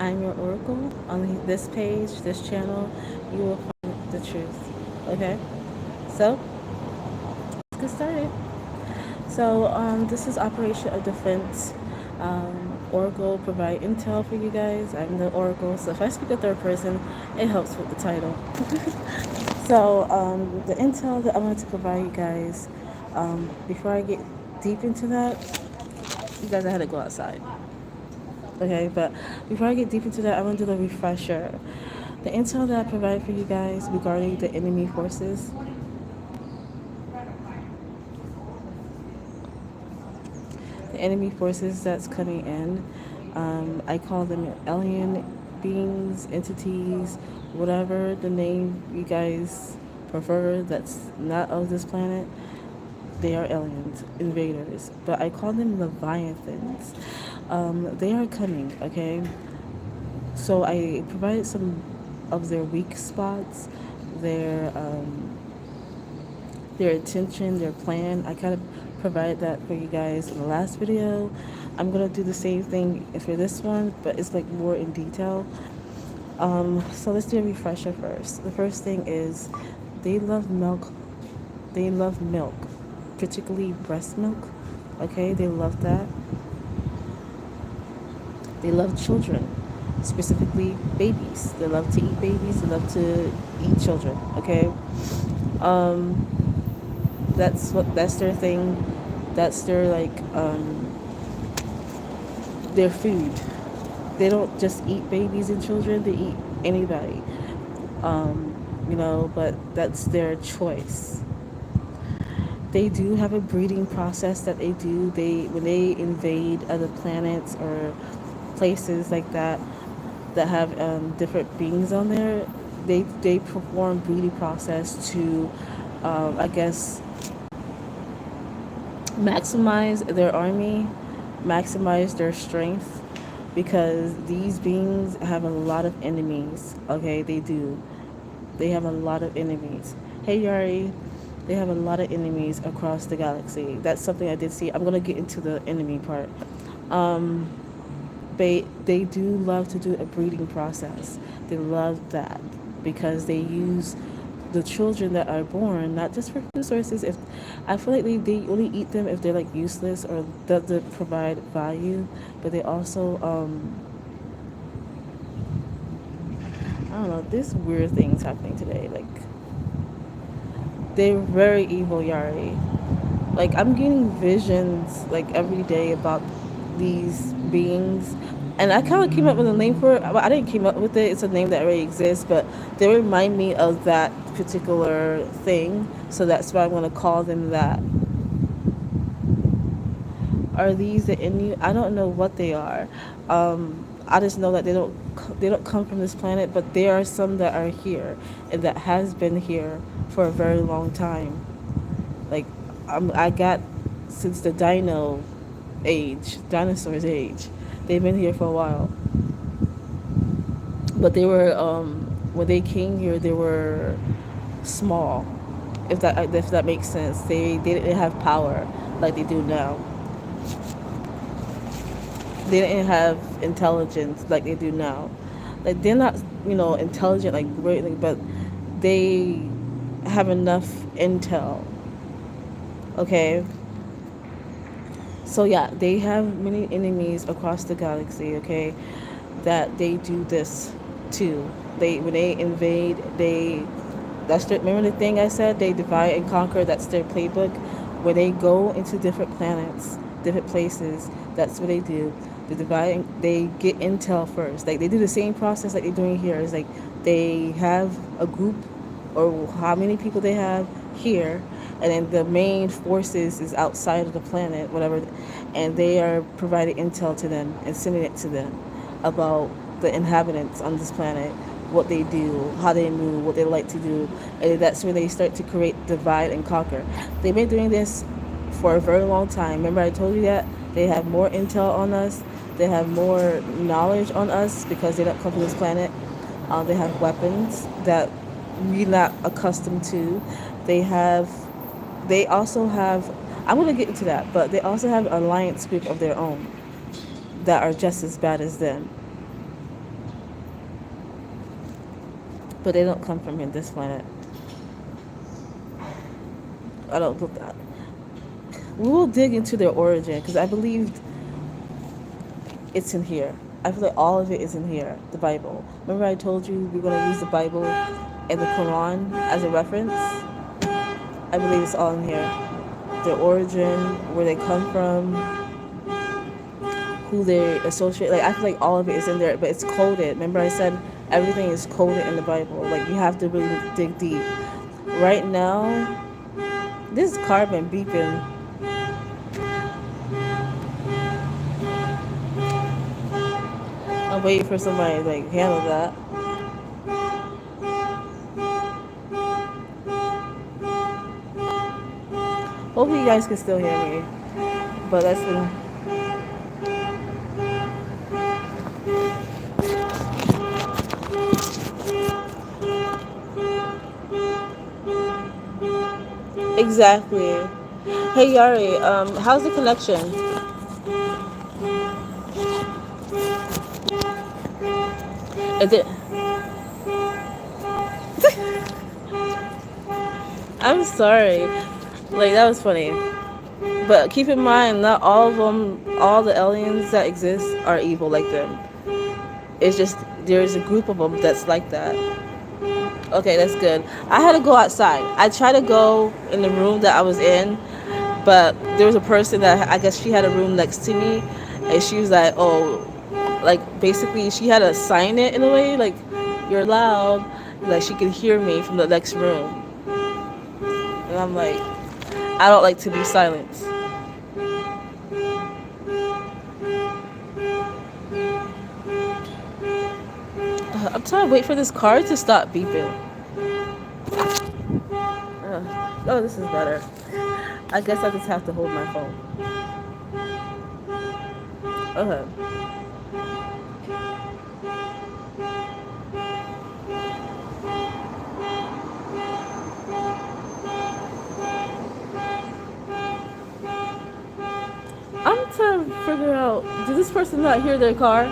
I'm your oracle. On this page, this channel, you will find the truth. Okay? So, let's get started. So, this is Operation of Defense. Oracle provide intel for you guys. I'm the Oracle, so if I speak a third person, it helps with the title. So, the intel that I wanted to provide you guys, before I get deep into that, you guys, I had to go outside. Okay, but before I get deep into that, I want to do the refresher. The intel that I provide for you guys regarding the enemy forces, that's coming in, I call them alien beings, entities, whatever the name you guys prefer that's not of this planet. They are aliens, invaders, but I call them leviathans. They are coming, okay? So I provided some of their weak spots, their their intention, their plan. I kind of provided that for you guys in the last video. I'm gonna do the same thing for this one, but it's like more in detail. So let's do a refresher first. The first thing is they love milk. They love milk, particularly breast milk. Okay, they love that. They love children, specifically babies. They love to eat babies. They love to eat children. Okay, um, that's their thing. That's their their food. They don't just eat babies and children. They eat anybody. But that's their choice. They do have a breeding process that they do. When they invade other planets or places like that have different beings on there, they perform breeding process to, I guess, maximize their army, maximize their strength, because these beings have a lot of enemies. Okay, they do. They have a lot of enemies. Hey Yari, they have a lot of enemies across the galaxy. That's something I did see. I'm gonna get into the enemy part. Um, they do love to do a breeding process. They love that because they use the children that are born not just for food sources. If I feel like they only eat them if they're like useless or doesn't provide value, but they also I don't know. There's weird things happening today. Like they're very evil, Yari. Like I'm getting visions like every day about these beings, and I kind of came up with a name for it. Well, I didn't came up with it. It's a name that already exists, but they remind me of that particular thing. So that's why I'm gonna call them that. Are these the Inuit? I don't know what they are. I just know that they don't come from this planet, but there are some that are here and that has been here for a very long time. Like I got since the dinosaurs age. They've been here for a while, but they were when they came here, they were small. If that makes sense, they didn't have power like they do now. They didn't have intelligence like they do now. Like they're not, intelligent like greatly, but they have enough intel. Okay. So yeah, they have many enemies across the galaxy. Okay, that they do this too. When they invade, remember the thing I said, they divide and conquer. That's their playbook. When they go into different planets, different places, that's what they do. They divide and they get intel first. Like they do the same process like they're doing here. It's like they have a group or how many people they have here, and then the main forces is outside of the planet, whatever, and they are providing intel to them and sending it to them about the inhabitants on this planet, what they do, how they move, what they like to do, and that's when they start to create divide and conquer. They've been doing this for a very long time. Remember I told you that they have more intel on us, they have more knowledge on us because they don't come to this planet. They have weapons that we're not accustomed to. They also have, I'm going to get into that, but they also have an alliance group of their own that are just as bad as them. but they don't come from here, this planet. I don't look that. We will dig into their origin because I believe it's in here. I feel like all of it is in here. The Bible. Remember, I told you we're going to use the Bible and the Quran as a reference? I believe it's all in here. Their origin, where they come from, who they associate. Like, I feel like all of it is in there, but it's coded. Remember, I said everything is coded in the Bible. Like, you have to really dig deep. Right now, this car been beeping. I'm waiting for somebody to like handle that. Hopefully you guys can still hear me. But that's been exactly. Hey Yari, how's the connection? Is it? I'm sorry. Like that was funny. But keep in mind, not all of them, all the aliens that exist are evil like them. It's just there's a group of them that's like that. Okay, that's good. I had to go outside. I tried to go in the room that I was in, but there was a person that I guess she had a room next to me, and she was like, "Oh, like basically she had to sign it in a way, like you're loud, like she could hear me from the next room." And I'm like, I don't like to be silenced. I'm trying to wait for this car to stop beeping. Oh, this is better. I guess I just have to hold my phone. Okay. I'm trying to figure out, did this person not hear their car?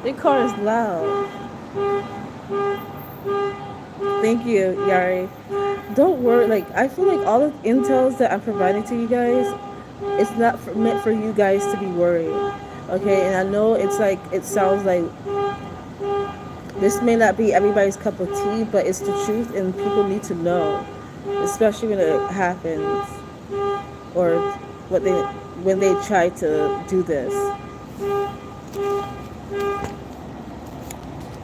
Their car is loud. Thank you, Yari. Don't worry, like, I feel like all the intels that I'm providing to you guys, it's not meant for you guys to be worried. Okay, and I know it's like, it sounds like this may not be everybody's cup of tea, but it's the truth and people need to know, especially when it happens or when they try to do this.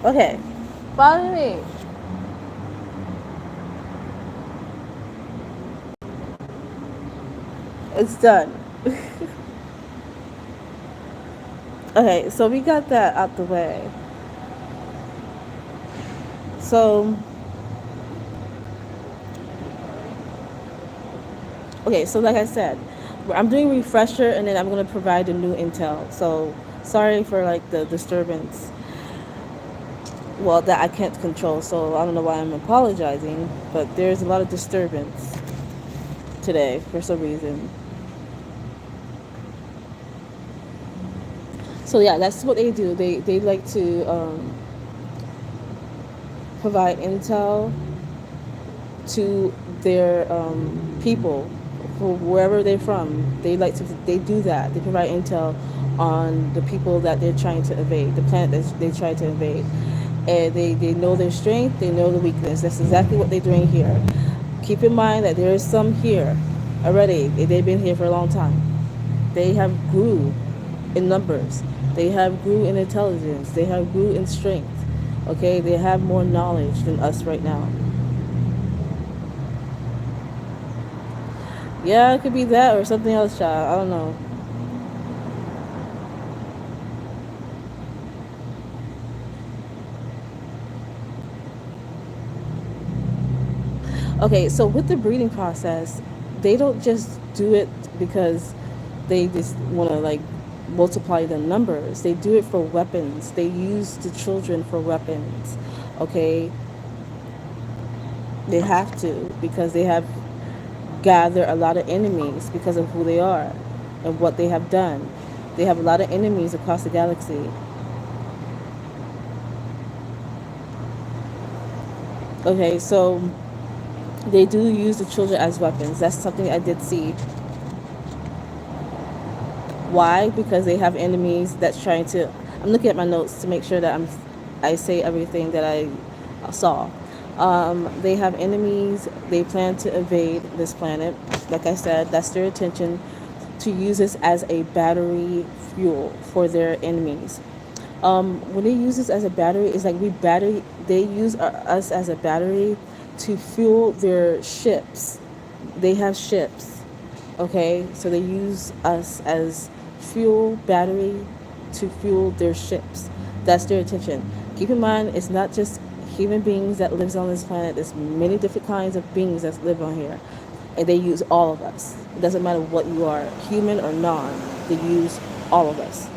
Okay, follow me. It's done. Okay, so we got that out the way. So, okay, so like I said, I'm doing refresher and then I'm going to provide a new intel. So, sorry for like the disturbance. Well, that I can't control, so I don't know why I'm apologizing, but there's a lot of disturbance today for some reason. So yeah, that's what they do. They like to provide intel to their people, for wherever they're from. They do that. They provide intel on the people that they're trying to invade, the planet that they try to invade. And they know their strength, they know the weakness. That's exactly what they're doing here. Keep in mind that there is some here already. They've been here for a long time. They have grew in numbers. They have grew in intelligence. They have grew in strength. Okay, they have more knowledge than us right now. Yeah, it could be that or something else, child. I don't know. Okay, so with the breeding process, they don't just do it because they just want to like multiply the numbers. They do it for weapons. They use the children for weapons. Okay, they have to because they have gathered a lot of enemies because of who they are and what they have done. They have a lot of enemies across the galaxy. Okay, so they do use the children as weapons. That's something I did see. Why? Because they have enemies that's trying to. I'm looking at my notes to make sure that I say everything that I saw. They have enemies. They plan to invade this planet. Like I said, that's their intention, to use this as a battery fuel for their enemies. When they use this as a battery, it's like we battery. They use us as a battery to fuel their ships. They have ships, okay? So they use us as fuel battery to fuel their ships. That's their intention. Keep in mind, it's not just human beings that lives on this planet. There's many different kinds of beings that live on here, and they use all of us. It doesn't matter what you are, human or non. They use all of us.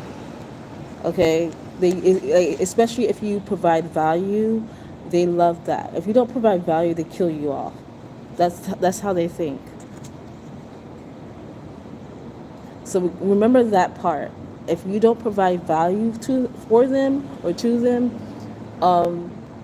Okay, especially if you provide value, they love that. If you don't provide value, they kill you off. That's how they think. So remember that part. If you don't provide value to for them or to them,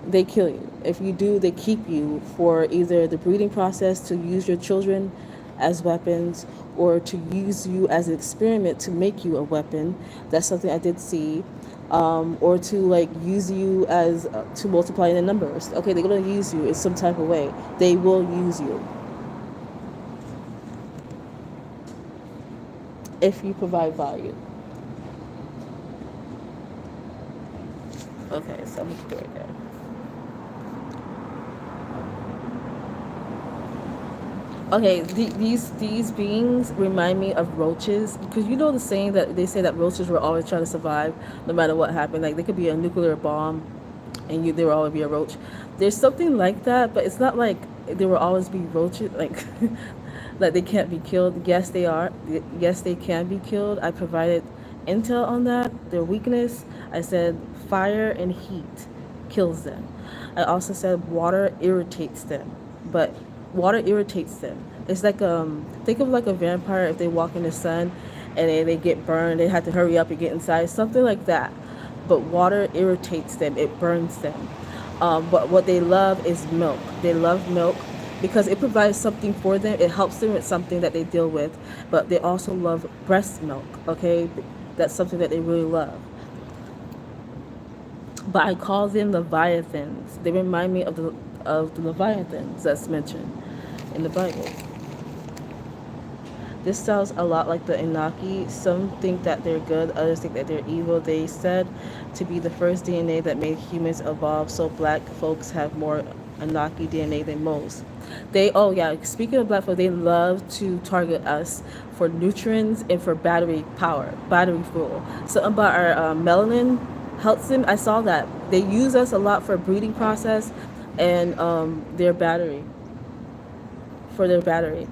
they kill you. If you do, they keep you for either the breeding process to use your children as weapons, or to use you as an experiment to make you a weapon. That's something I did see. Or to like use you as to multiply the numbers. Okay, they're gonna use you in some type of way. They will use you if you provide value. Okay, so I'm gonna put it right there. Okay, these beings remind me of roaches, because you know the saying that they say that roaches were always trying to survive no matter what happened. Like they could be a nuclear bomb, and there will always be a roach. There's something like that, but it's not like there will always be roaches. Like like they can't be killed. Yes, they are. Yes, they can be killed. I provided intel on that. Their weakness. I said fire and heat kills them. I also said water irritates them, but water irritates them. It's like think of like a vampire if they walk in the sun and they get burned. They have to hurry up and get inside. Something like that. But water irritates them. It burns them. But what they love is milk. They love milk because it provides something for them. It helps them with something that they deal with. But they also love breast milk. Okay, that's something that they really love. But I call them leviathans. They remind me of the leviathans that's mentioned in the Bible. This sounds a lot like the Inaki. Some think that they're good, others think that they're evil. They said to be the first DNA that made humans evolve, so black folks have more Inaki DNA than most. Oh yeah, speaking of black folks, they love to target us for nutrients and for battery power, battery fuel. Something about our melanin helps them. I saw that. They use us a lot for breeding process and their battery, for their battery.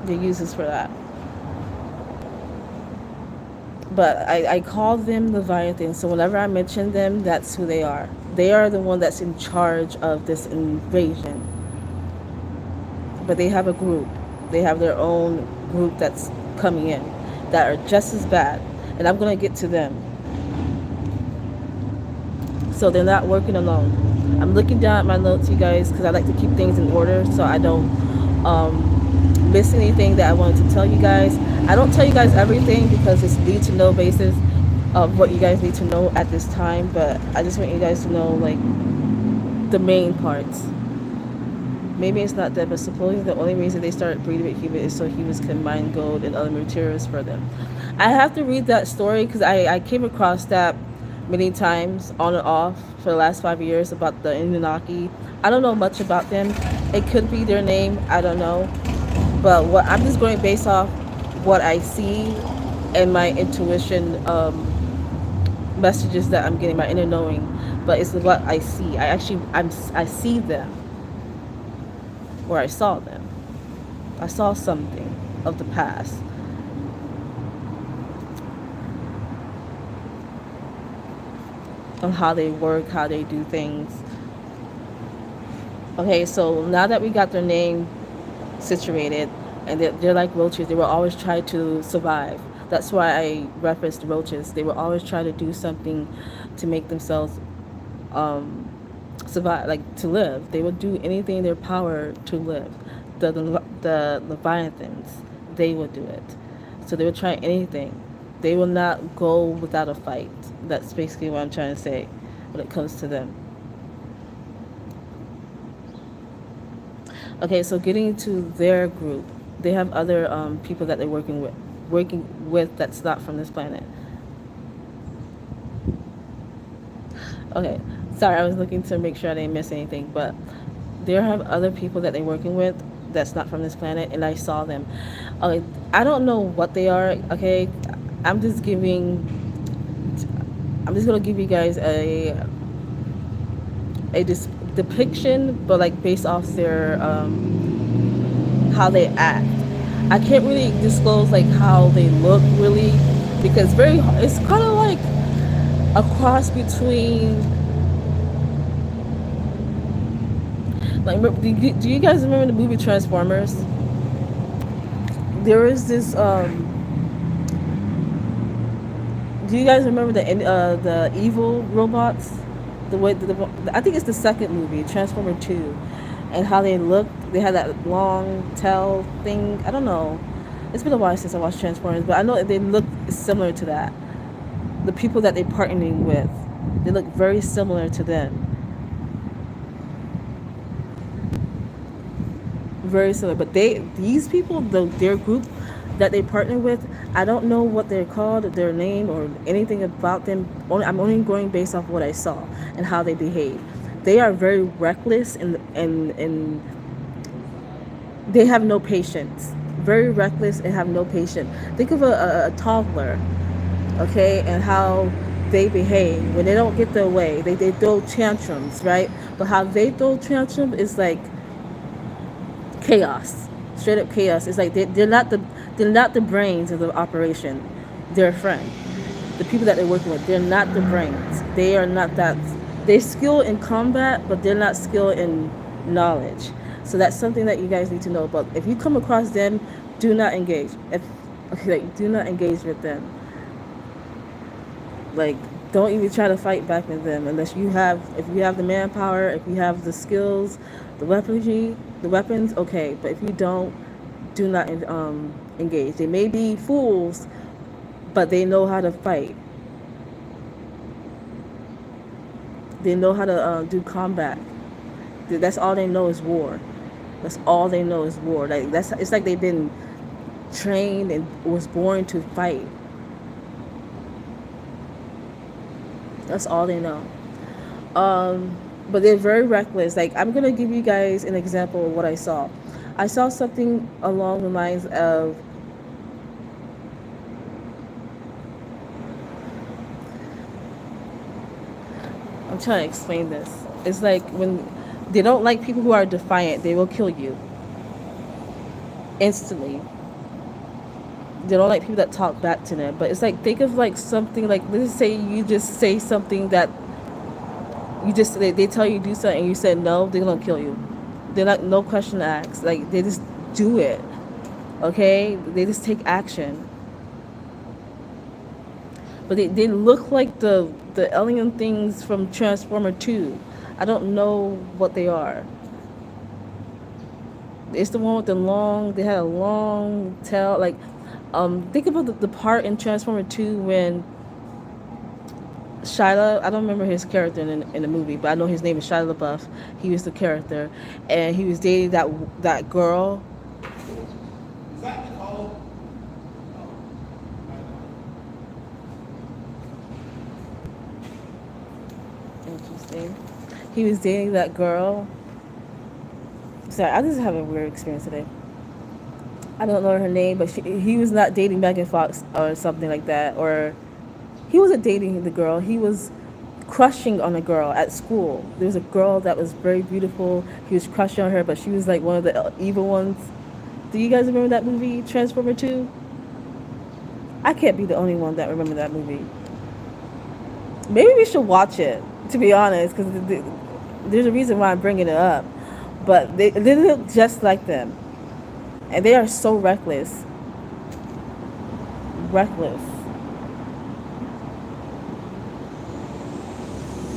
They use us for that. But I call them Leviathans. So whenever I mention them, that's who they are. They are the one that's in charge of this invasion. But they have a group. They have their own group that's coming in that are just as bad. And I'm going to get to them. So they're not working alone. I'm looking down at my notes, you guys, because I like to keep things in order so I don't miss anything that I wanted to tell you guys. I don't tell you guys everything because it's need to know basis of what you guys need to know at this time, but I just want you guys to know like the main parts. Maybe it's not that, but supposedly the only reason they started breeding with humans is so humans can mine gold and other materials for them. I have to read that story because I came across that many times on and off for the last 5 years about the Anunnaki. I don't know much about them. It could be their name. I don't know. But what I'm just going based off what I see and my intuition messages that I'm getting, my inner knowing. But it's what I see. I see them, or I saw them. I saw something of the past. On how they work, how they do things. Okay, so now that we got their name situated, and they're like roaches, they will always try to survive. That's why I referenced roaches. They will always try to do something to make themselves um, survive, like to live. They will do anything in their power to live. The leviathans, they will do it. So they will try anything. They will not go without a fight. That's basically what I'm trying to say when it comes to them. Okay, so getting to their group, they have other people that they're working with that's not from this planet. Okay, sorry, I was looking to make sure I didn't miss anything, but they have other people that they're working with that's not from this planet, and I saw them. Okay, I don't know what they are. Okay, I'm just giving. I'm just gonna give you guys a depiction, but like based off their how they act. I can't really disclose like how they look really, because very it's kind of like a cross between like do you guys remember the movie Transformers? There is this do you guys remember the evil robots? The way I think it's the second movie, Transformer 2, and how they looked. They had that long tail thing. I don't know. It's been a while since I watched Transformers, but I know they look similar to that. The people that they're partnering with, they look very similar to them. Very similar. But these people, their group that they partner with, I don't know what they're called, their name, or anything about them. I'm only going based off what I saw and how they behave. They are very reckless and they have no patience. Very reckless and have no patience. Think of a toddler, okay, and how they behave when they don't get their way. They throw tantrums, right? But how they throw tantrums is like chaos, straight up chaos. It's like they're not the brains of the operation. They're a friend. The people that they're working with, they're not the brains. They are not that. They're skilled in combat, but they're not skilled in knowledge. So that's something that you guys need to know about. If you come across them, do not engage. If okay, like, do not engage with them. Like, don't even try to fight back with them unless you have, if you have the manpower, if you have the skills, the weaponry, the weapons, okay. But if you don't, do not engage. They may be fools, but they know how to fight. They know how to do combat. That's all they know is war. That's all they know is war. Like that's it's like they've been trained and was born to fight. That's all they know. Um, but they're very reckless. Like I'm gonna give you guys an example of what I saw. I saw something along the lines of I'm trying to explain this. It's like when they don't like people who are defiant, they will kill you instantly. They don't like people that talk back to them. But it's like think of like something like let's say you just say something that they tell you to do something and you said no, they're gonna kill you. They're not no question asked. Like they just do it. Okay? They just take action. But they look like the alien things from Transformer 2. I don't know what they are. It's the one with the long. They had a long tail. Like, think about the part in Transformer 2 when Shia. I don't remember his character in the movie, but I know his name is Shia LaBeouf. He was the character, and he was dating that girl. Interesting. He was dating that girl. Sorry, I just have a weird experience today. I don't know her name, but he was not dating Megan Fox or something like that. Or he wasn't dating the girl. He was crushing on a girl at school. There was a girl that was very beautiful. He was crushing on her, but she was like one of the evil ones. Do you guys remember that movie, Transformer 2? I can't be the only one that remember that movie. Maybe we should watch it, to be honest, because there's a reason why I'm bringing it up. But they look just like them. And they are so reckless. reckless.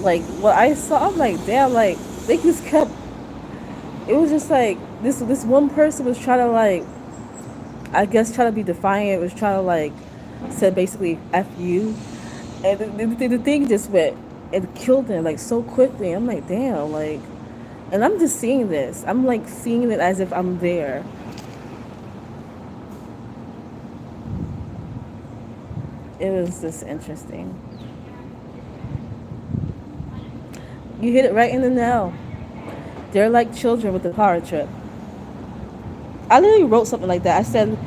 Like what I saw, I'm like, damn, like they just kept. It was just like this one person was trying to like, I guess, try to be defiant. Was trying to like, said basically "f you," and the thing just went and killed him like so quickly. I'm like, damn, like, and I'm just seeing this. I'm like seeing it as if I'm there. It was just interesting. You hit it right in the nail. They're like children with the power trip. I literally wrote something like that. I said,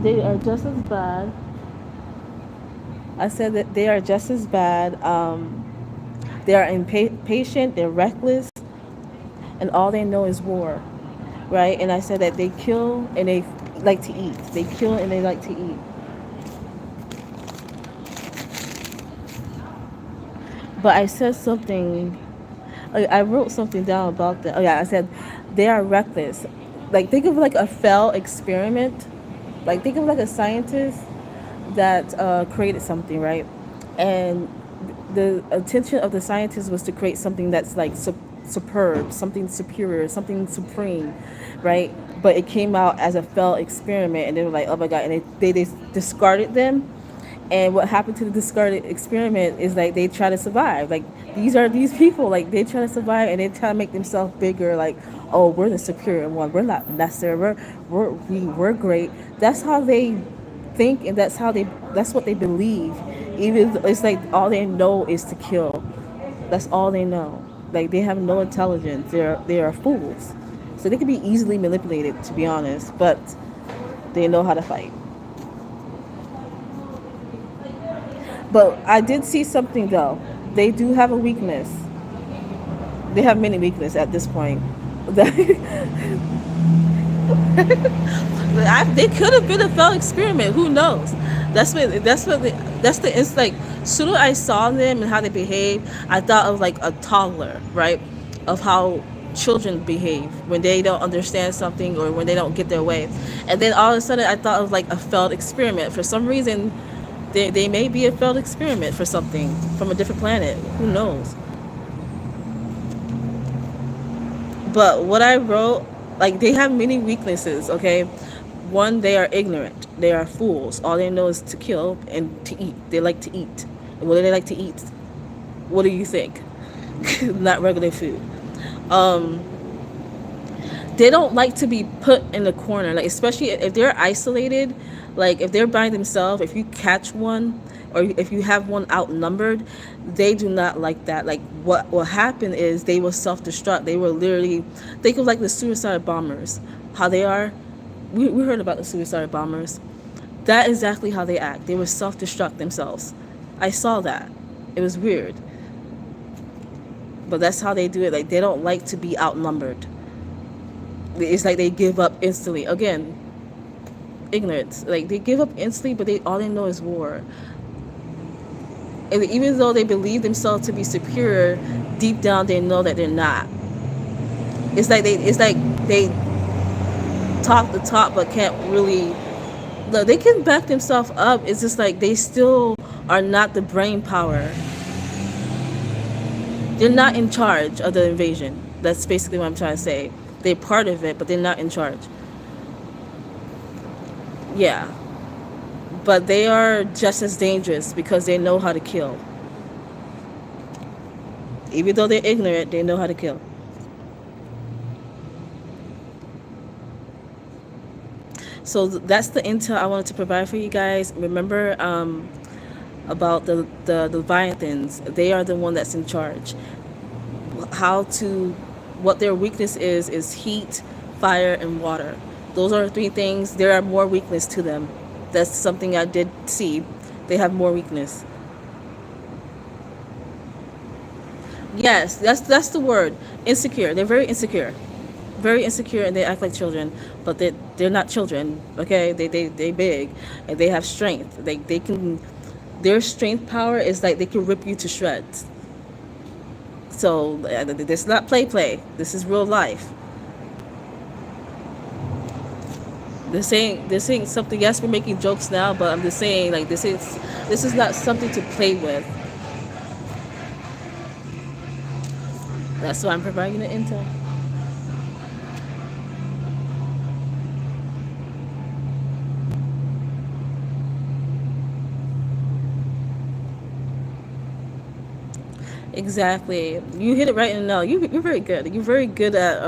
they are just as bad. I said that they are just as bad. They are impatient, they're reckless, and all they know is war, right? And I said that they kill and they like to eat. They kill and they like to eat. But I said something. I wrote something down about that. Oh yeah, I said they are reckless. Like think of like a failed experiment. Like think of like a scientist that created something, right? And the intention of the scientist was to create something that's like superb, something superior, something supreme, right? But it came out as a failed experiment, and they were like, "Oh my god!" And they discarded them. And what happened to the discarded experiment is like they try to survive. Like these are these people, like they try to survive and they try to make themselves bigger. Like, oh, we're the superior one. We're not necessary. We're great. That's how they think, and that's what they believe. Even it's like all they know is to kill. That's all they know. Like they have no intelligence. They are fools. So they can be easily manipulated, to be honest. But they know how to fight. But I did see something though. They do have a weakness. They have many weaknesses at this point. They could have been a failed experiment. Who knows? It's like soon as I saw them and how they behave, I thought of like a toddler, right? Of how children behave when they don't understand something or when they don't get their way. And then all of a sudden I thought of like a failed experiment. For some reason they may be a failed experiment for something from a different planet. Who knows? But what I wrote, like they have many weaknesses, okay? One, they are ignorant. They are fools. All they know is to kill and to eat. They like to eat. And what do they like to eat? What do you think? Not regular food. Um, they don't like to be put in the corner, like especially if they're isolated, like if they're by themselves, if you catch one or if you have one outnumbered, they do not like that. Like what will happen is they will self-destruct. They will literally think of like the suicide bombers, how they are. We heard about the suicide bombers. That is exactly how they act. They will self-destruct themselves. I saw that. It was weird, but that's how they do it. Like they don't like to be outnumbered. It's like they give up instantly. Again, ignorance. Like they give up instantly, but they all they know is war. And even though they believe themselves to be superior, deep down they know that they're not. It's like they talk the talk but can't really. Look, they can back themselves up. It's just like they still are not the brain power. They're not in charge of the invasion. That's basically what I'm trying to say. They're part of it, but they're not in charge. Yeah. But they are just as dangerous because they know how to kill. Even though they're ignorant, they know how to kill. So that's the intel I wanted to provide for you guys. Remember about the Leviathans. They are the one that's in charge. What their weakness is heat, fire, and water. Those are the three things. There are more weakness to them. That's something I did see. They have more weakness. Yes, that's the word. Insecure. They're very insecure, and they act like children, but they're not children. Okay, they big, and they have strength. They can. Their strength power is like they can rip you to shreds. So this is not play. This is real life. They're saying something. Yes, we're making jokes now, but I'm just saying like this is not something to play with. That's why I'm providing the intel. Exactly. You hit it right in the nail. You're very good. You're very good at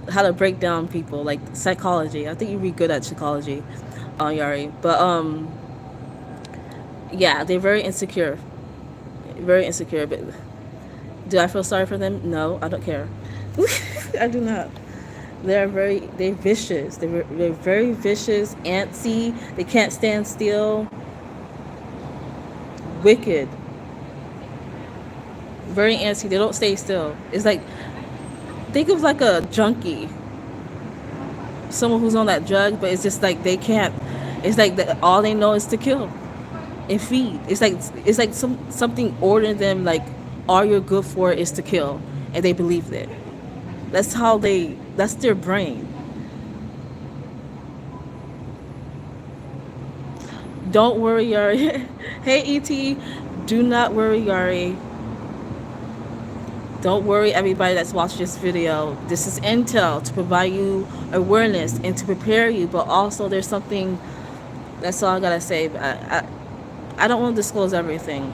how to break down people, like psychology. I think you'd be good at psychology, Yari. But yeah, they're very insecure. Very insecure. But do I feel sorry for them? No, I don't care. I do not. They're vicious. They're very vicious, antsy. They can't stand still. Wicked. Very antsy. They don't stay still. It's like think of like a junkie, someone who's on that drug, but it's just like they can't. It's like all they know is to kill and feed. It's like something ordering them like all you're good for is to kill, and they believe that. That's how they. That's their brain. Don't worry, Yari. Hey, Et. Do not worry, Yari. Don't worry, everybody that's watching this video. This is intel to provide you awareness and to prepare you, but also there's something. That's all I gotta say. I don't want to disclose everything.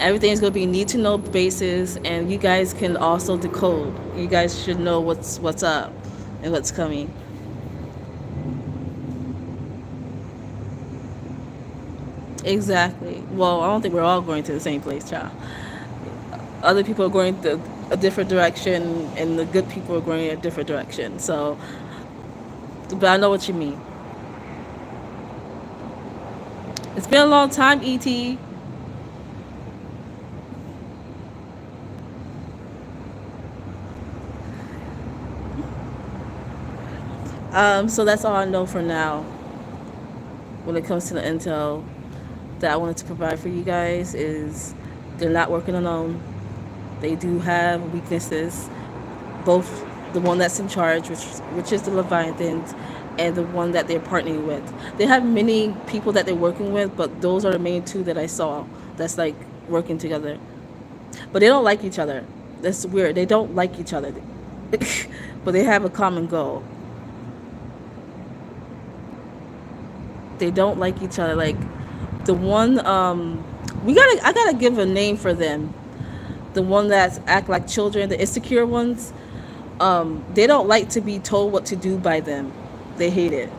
Everything's gonna be need to know basis, and you guys can also decode. You guys should know what's up and what's coming. Exactly. Well, I don't think we're all going to the same place, child. Other people are going to a different direction, and the good people are going a different direction. So, but I know what you mean. It's been a long time, Et. So that's all I know for now. When it comes to the intel that I wanted to provide for you guys, is they're not working alone. They do have weaknesses, both the one that's in charge, which is the Leviathans, and the one that they're partnering with. They have many people that they're working with, but those are the main two that I saw that's like working together. But they don't like each other. That's weird. They don't like each other, but they have a common goal. They don't like each other. Like the one, I gotta give a name for them. The one that's act like children, the insecure ones. They don't like to be told what to do by them. They hate it.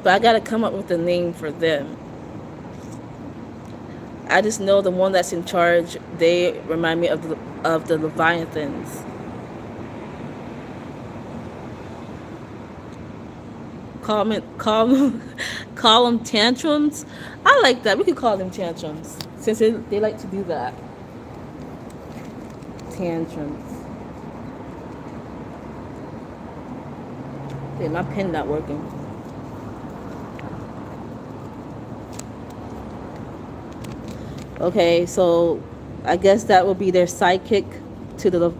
But I gotta come up with a name for them. I just know the one that's in charge. They remind me of the Leviathans. Call them, call them tantrums. I like that. We could call them tantrums since they like to do that. Tantrums. Yeah, my pen not working. Okay, so I guess that would be their sidekick to the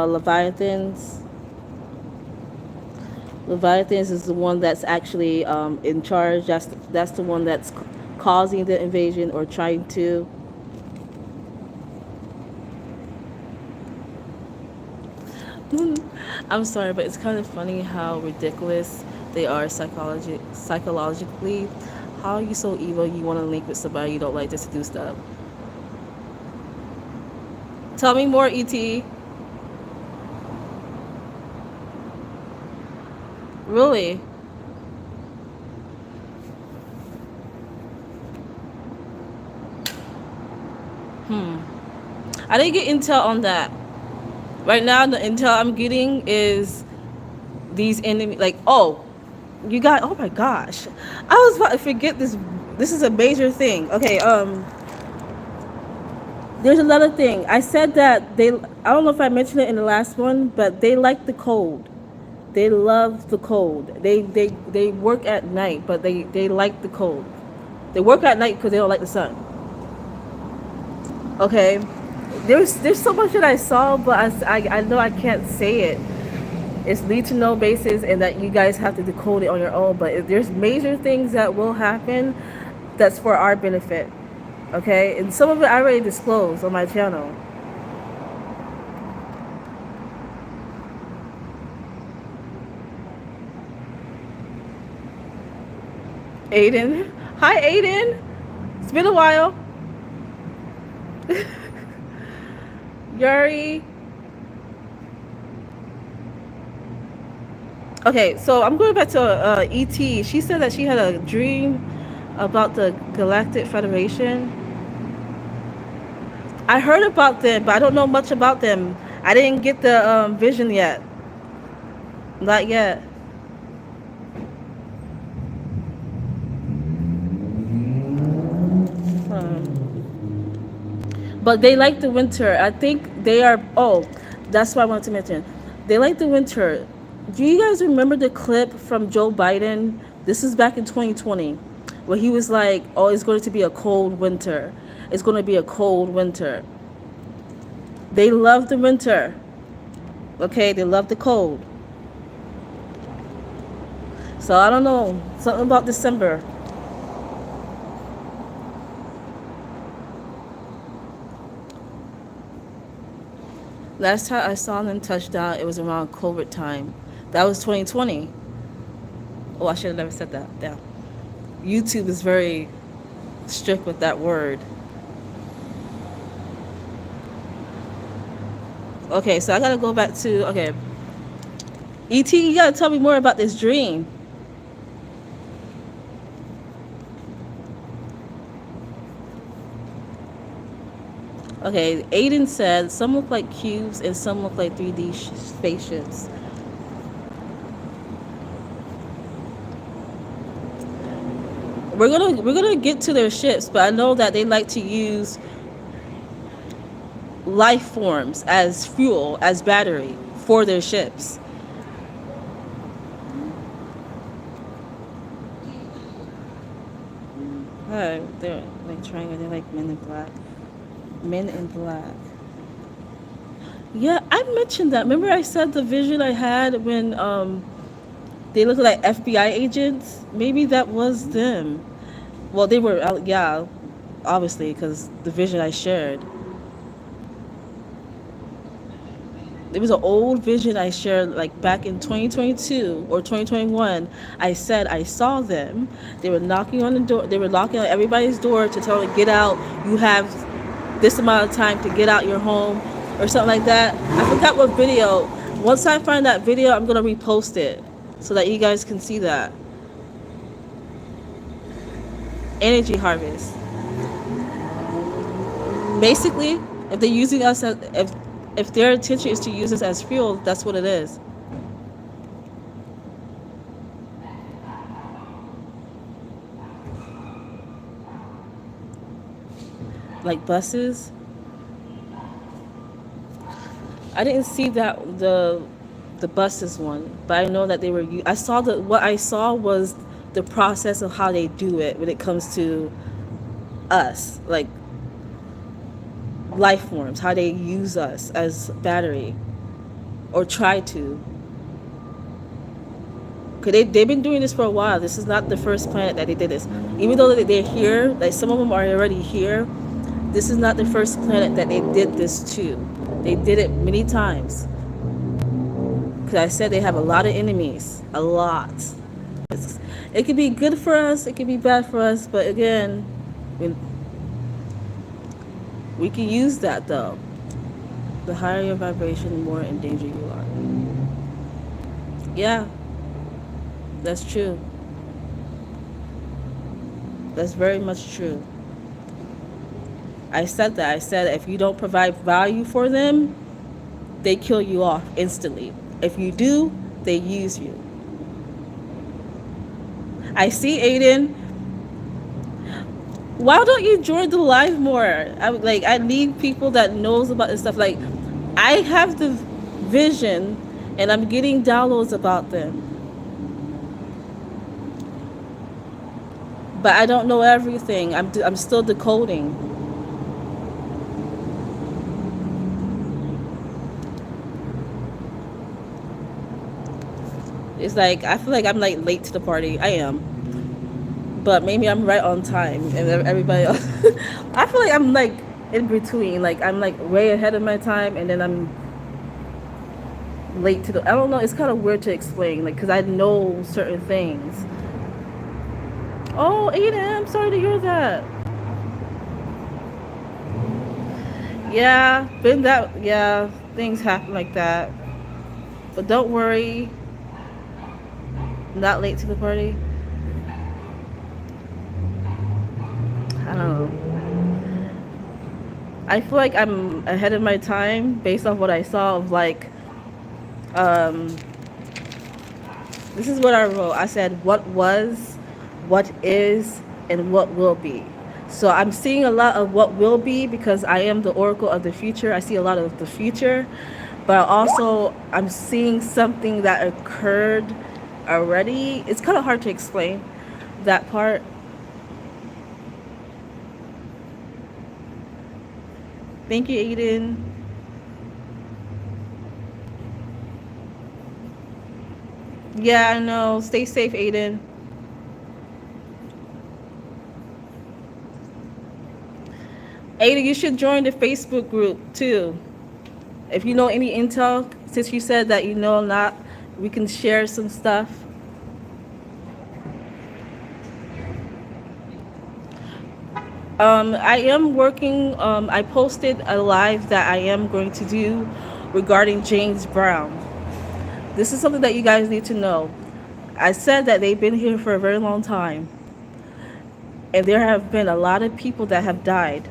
Leviathans. Leviathans is the one that's actually in charge. That's the one that's causing the invasion or trying to. I'm sorry, but it's kind of funny how ridiculous they are psychologically. How are you so evil? You want to link with somebody you don't like just to do stuff? Tell me more, Et. Really? I didn't get intel on that. Right now, the intel I'm getting is these enemy. Like, oh, you got. Oh my gosh, I was about to forget this. This is a major thing. Okay. There's another thing. I said that they. I don't know if I mentioned it in the last one, but they like the cold. They love the cold. They work at night, but they like the cold. They work at night because they don't like the sun. Okay, there's so much that I saw, but I know I can't say it. It's need to know basis, and that you guys have to decode it on your own. But if there's major things that will happen, that's for our benefit. Okay, and some of it I already disclosed on my channel. Aiden, hi Aiden. It's been a while. Yuri. Okay, so I'm going back to ET. She said that she had a dream about the Galactic Federation. I heard about them, but I don't know much about them. I didn't get the vision yet. Not yet. But they like the winter. I think they are. Oh, that's what I wanted to mention. They like the winter. Do you guys remember the clip from Joe Biden? This is back in 2020, where he was like, "Oh, it's going to be a cold winter. It's going to be a cold winter." They love the winter. Okay, they love the cold. So I don't know. Something about December. Last time I saw them touch down, it was around COVID time. That was 2020. Oh, I should have never said that. Yeah. YouTube is very strict with that word. Okay, so I gotta go back to, okay. ET, you gotta tell me more about this dream. Okay, Aiden said some look like cubes and some look like 3D spaceships. We're gonna get to their ships, but I know that they like to use life forms as fuel, as battery for their ships. They're like triangle. They're like Men in Black. Men in Black. Yeah, I mentioned that. Remember, I said the vision I had when they looked like FBI agents. Maybe that was them. Well, they were. Yeah, obviously, because the vision I shared. It was an old vision I shared like back in 2022 or 2021. I said I saw them. They were knocking on the door. They were knocking on everybody's door to tell them, get out. You have this amount of time to get out your home or something like that. I forgot what video. Once I find that video, I'm going to repost it so that you guys can see that. Energy harvest. Basically, if they're using us as, if their intention is to use us as fuel, that's what it is. Like buses. I didn't see that the buses one, but I know that they were. I saw the what I saw was the process of how they do it when it comes to us, like life forms, how they use us as battery or try to. Cause they've been doing this for a while. This is not the first planet that they did this. Even though they're here, like some of them are already here, this is not the first planet that they did this to. They did it many times. Because I said they have a lot of enemies. A lot. It could be good for us, it could be bad for us, but again, we can use that though. The higher your vibration, the more in danger you are. Yeah, that's true. That's very much true. I said that. I said if you don't provide value for them, they kill you off instantly. If you do, they use you. I see, Aiden. Why don't you join the live more? I need people that knows about this stuff. Like, I have the vision, and I'm getting downloads about them. but I don't know everything. I'm still decoding. It's like I feel like I'm like late to the party. I am, but maybe I'm right on time, and everybody else. I feel like I'm like in between. Like I'm like way ahead of my time, and then I'm late to the. I don't know. It's kind of weird to explain, like because I know certain things. Oh, Aiden, I'm sorry to hear that. Yeah, been that. Yeah, things happen like that. But don't worry, not late to the party. I don't know. I feel like I'm ahead of my time based off what I saw of like um this is what I wrote. I said what was, what is, and what will be. So I'm seeing a lot of what will be because I am the oracle of the future. I see a lot of the future, but also I'm seeing something that occurred already. It's kind of hard to explain that part. Thank you, Aiden. Yeah, I know. Stay safe, Aiden. Aiden, you should join the Facebook group too. If you know any intel, since you said that you know a lot, we can share some stuff. I am working. I posted a live that I am going to do regarding James Brown. This is something that you guys need to know. I said that they've been here for a very long time, and there have been a lot of people that have died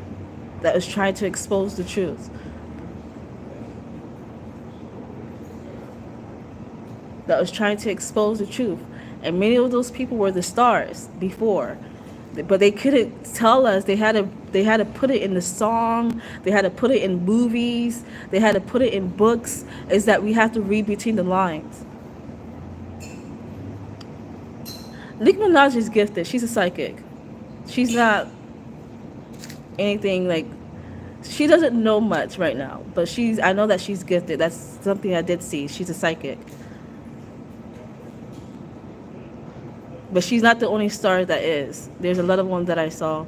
that was trying to expose the truth. That was trying to expose the truth. And many of those people were the stars before. But they couldn't tell us. They had to put it in the song, they had to put it in movies, they had to put it in books, is that we have to read between the lines. Nicki Minaj is gifted. She's a psychic. She's not anything like she doesn't know much right now, but I know that she's gifted. That's something I did see. She's a psychic. But she's not the only star that is. There's a lot of ones that I saw.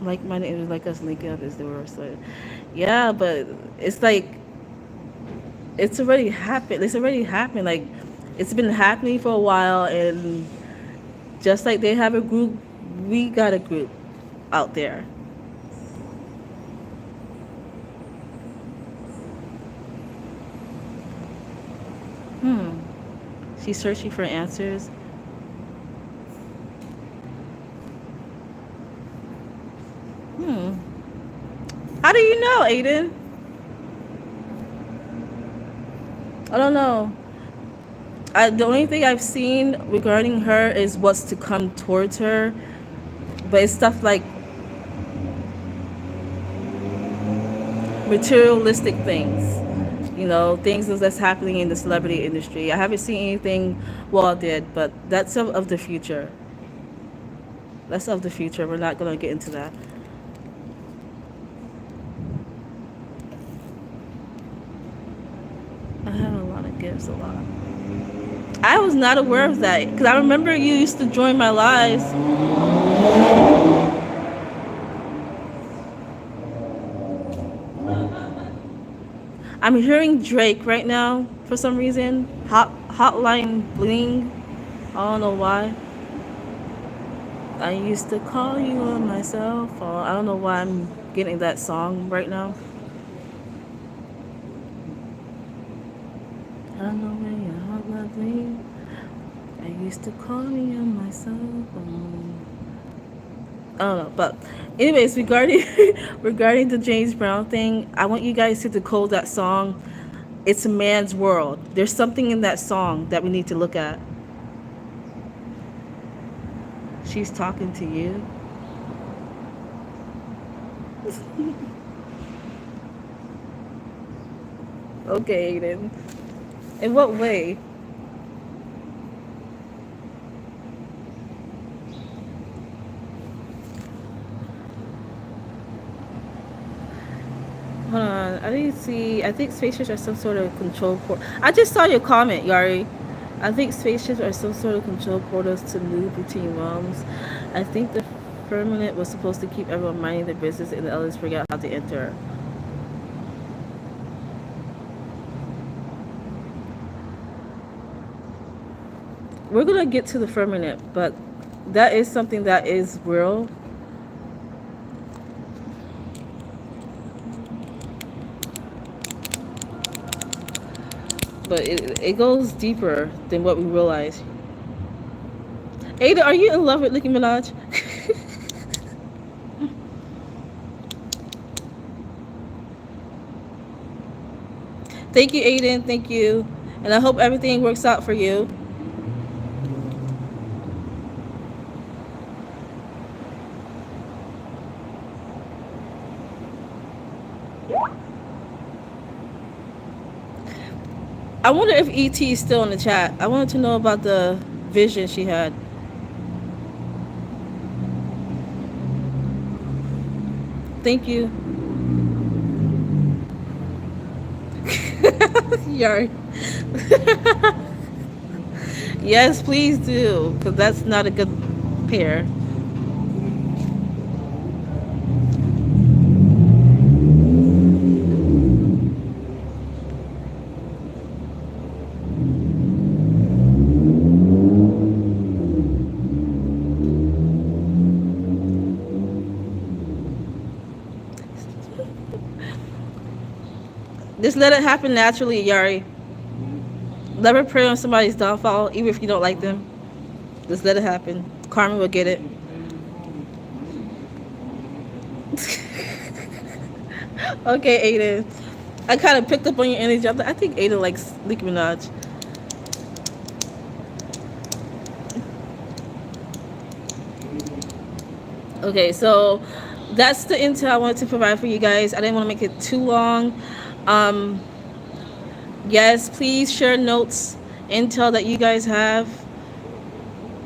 Like my name is like us linking up is the worst. So, yeah, but it's like it's already happened. It's already happened. Like it's been happening for a while, and just like they have a group, we got a group out there. Hmm. She's searching for answers. Hmm. How do you know, Aiden? I don't know. The only thing I've seen regarding her is what's to come towards her, but it's stuff like materialistic things. Things that's happening in the celebrity industry. I haven't seen anything Wall did, but that's of the future. That's of the future. We're not going to get into that. I have a lot of gifts, a lot. I was not aware of that because I remember you used to join my lives. I'm hearing Drake right now for some reason. Hotline Bling. I don't know why. I used to call you on my cell phone. I don't know why I'm getting that song right now. I don't know when your hotline bling. I used to call you on my cell phone. I don't know, but anyways, regarding regarding the James Brown thing, I want you guys to decode that song. It's a man's world. There's something in that song that we need to look at. She's talking to you. Okay, Aiden. In what way? on. I didn't see. I think spaceships are some sort of control port. I just saw your comment, Yari. I think spaceships are some sort of control portals to move between realms. I think the firmament was supposed to keep everyone minding their business and the others figure out how to enter. We're gonna get to the firmament, but that is something that is real. But it goes deeper than what we realize. Ada, are you in love with Nicki Minaj? Thank you, Aiden. Thank you. And I hope everything works out for you. I wonder if ET is still in the chat. I wanted to know about the vision she had. Thank you. Yard. Yes, please do, because that's not a good pair. Just let it happen naturally, Yari. Never pray on somebody's downfall, even if you don't like them. Just let it happen. Karma will get it. Okay, Aiden. I kind of picked up on your energy. I think Aiden likes Nicki Minaj. Okay, so that's the intel I wanted to provide for you guys. I didn't want to make it too long. Yes, please share notes, intel that you guys have,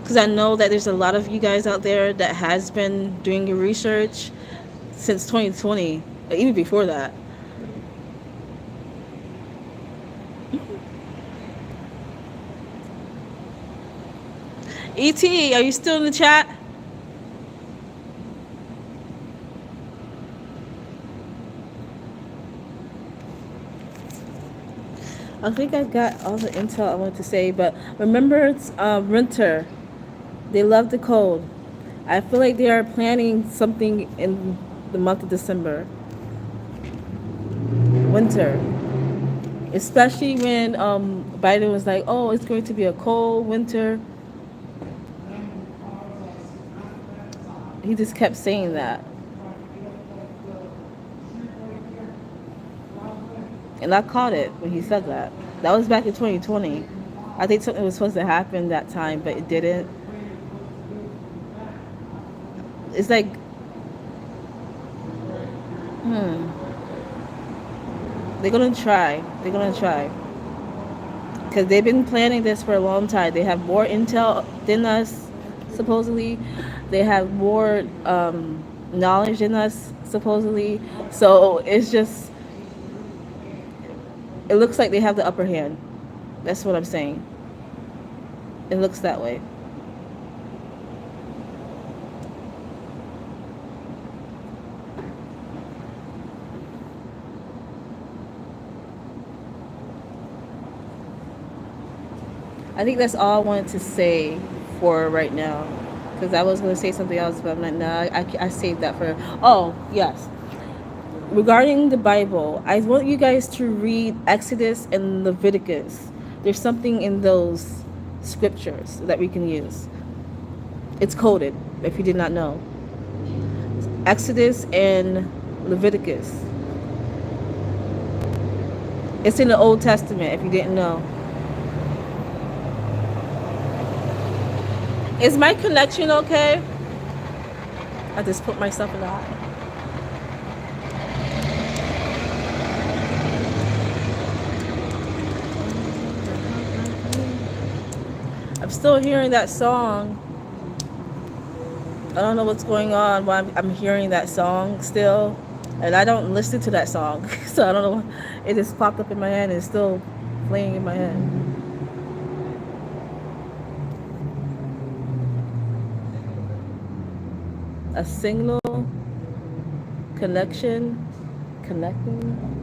because I know that there's a lot of you guys out there that has been doing your research since 2020, even before that. ET, are you still in the chat? I think I got all the intel I wanted to say, but remember, it's winter. They love the cold. I feel like they are planning something in the month of December. Winter. Especially when Biden was like, oh, it's going to be a cold winter. He just kept saying that. And I caught it when he said that. That was back in 2020. I think something was supposed to happen that time, but it didn't. It's like, they're gonna try. They're gonna try. Because they've been planning this for a long time. They have more intel than us, supposedly. They have more knowledge than us, supposedly. So it's just, it looks like they have the upper hand. That's what I'm saying. It looks that way. I think that's all I wanted to say for right now. Because I was going to say something else, but I'm like, nah, I saved that for... Oh, yes. Regarding the Bible, I want you guys to read Exodus and Leviticus. There's something in those scriptures that we can use. It's coded, if you did not know. Exodus and Leviticus. It's in the Old Testament, if you didn't know. Is my connection okay? I just put myself in the eye. I'm still hearing that song. I don't know what's going on, but I'm hearing that song still. And I don't listen to that song, so I don't know. It just popped up in my head and it's still playing in my head. A signal, connection, connecting.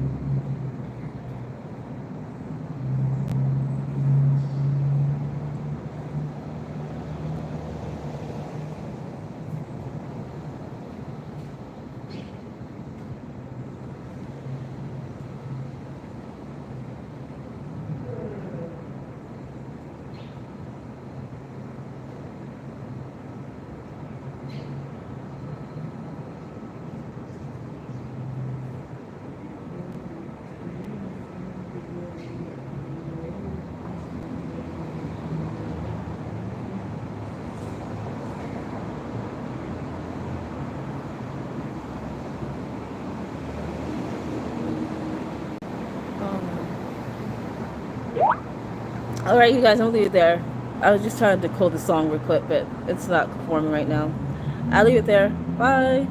All right, you guys, I'll leave it there. I was just trying to decode the song real quick, but it's not performing right now. I'll leave it there. Bye.